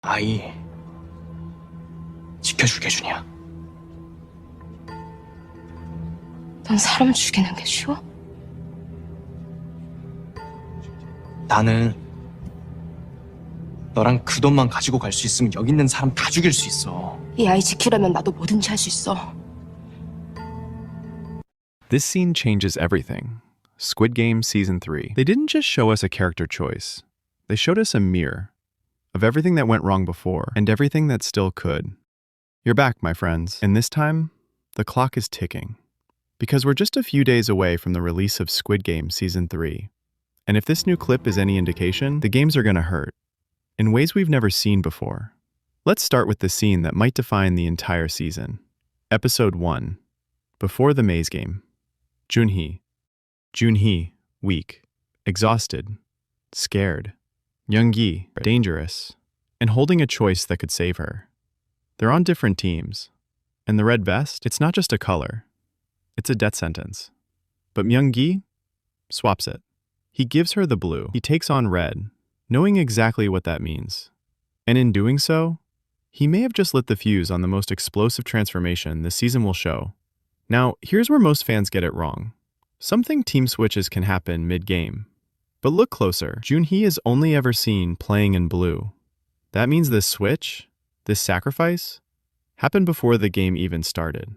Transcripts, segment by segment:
아이 지켜줄게, 준이야. 넌 사람 죽이는 게 쉬워? 나는 너랑 그 돈만 가지고 갈 수 있으면 여기 있는 사람 다 죽일 수 있어. 이 아이 지키려면 나도 뭐든지 할 수 있어. This scene changes everything. Squid Game Season 3. They didn't just show us a character choice. They showed us a mirror of everything that went wrong before and everything that still could. You're back, my friends, and this time, the clock is ticking. Because we're just a few days away from the release of Squid Game Season 3. And if this new clip is any indication, the games are gonna hurt in ways we've never seen before. Let's start with the scene that might define the entire season. Episode 1. Before the maze game. Junhi. Junhi, weak, exhausted, scared. Myung-gi, dangerous, and holding a choice that could save her. They're on different teams. And the red vest, it's not just a color. It's a death sentence. But Myung-gi swaps it. He gives her the blue. He takes on red, knowing exactly what that means. And in doing so, he may have just lit the fuse on the most explosive transformation this season will show. Now, here's where most fans get it wrong. Some think team switches can happen mid-game. But look closer. Junhi is only ever seen playing in blue. That means this switch, this sacrifice, happened before the game even started.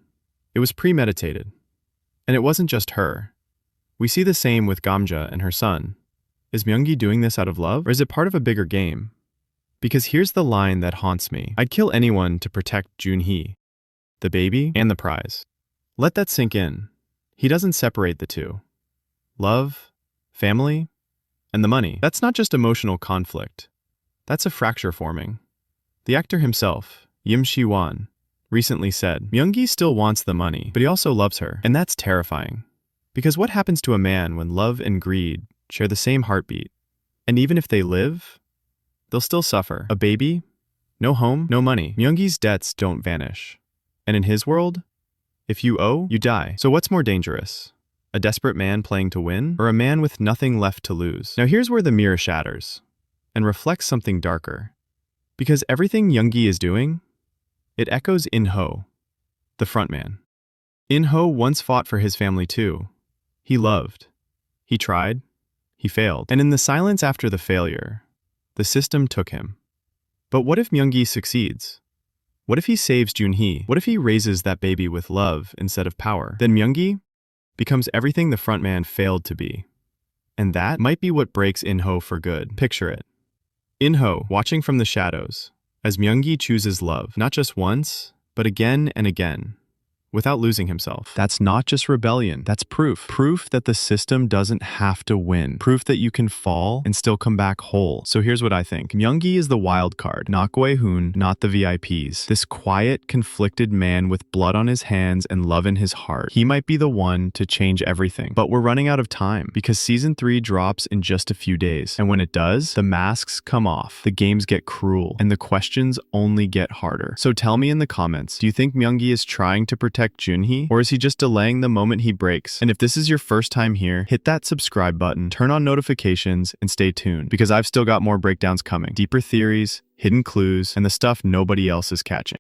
It was premeditated. And it wasn't just her. We see the same with Gamja and her son. Is Myung-gi doing this out of love, or is it part of a bigger game? Because here's the line that haunts me. I'd kill anyone to protect Junhi, the baby, and the prize. Let that sink in. He doesn't separate the two. Love, family, and the money. That's not just emotional conflict. That's a fracture forming. The actor himself, Yim Shi-wan, recently said, Myung-gi still wants the money, but he also loves her. And that's terrifying. Because what happens to a man when love and greed share the same heartbeat? And even if they live, they'll still suffer. A baby, no home, no money. Myung-gi's debts don't vanish. And in his world, if you owe, you die. So what's more dangerous? A desperate man playing to win, or a man with nothing left to lose? Now here's where the mirror shatters and reflects something darker. Because everything Myung-gi is doing, it echoes In-ho, the frontman. In-ho once fought for his family too. He loved. He tried. He failed. And in the silence after the failure, the system took him. But what if Myung-gi succeeds? What if he saves Junhi? What if he raises that baby with love instead of power? Then Myung-gi becomes everything the frontman failed to be. And that might be what breaks In-ho for good. Picture it. In-ho watching from the shadows as Myung-gi chooses love, not just once, but again and again, without losing himself. That's not just rebellion. That's proof. Proof that the system doesn't have to win. Proof that you can fall and still come back whole. So here's what I think. Myung-gi is the wild card, not Gui-hoon, not the VIPs. This quiet, conflicted man with blood on his hands and love in his heart. He might be the one to change everything. But we're running out of time because Season 3 drops in just a few days. And when it does, the masks come off, the games get cruel, and the questions only get harder. So tell me in the comments, do you think Myung-gi is trying to protect Junhi, or is he just delaying the moment he breaks? And if this is your first time here, hit that subscribe button, turn on notifications, and stay tuned, because I've still got more breakdowns coming. Deeper theories, hidden clues, and the stuff nobody else is catching.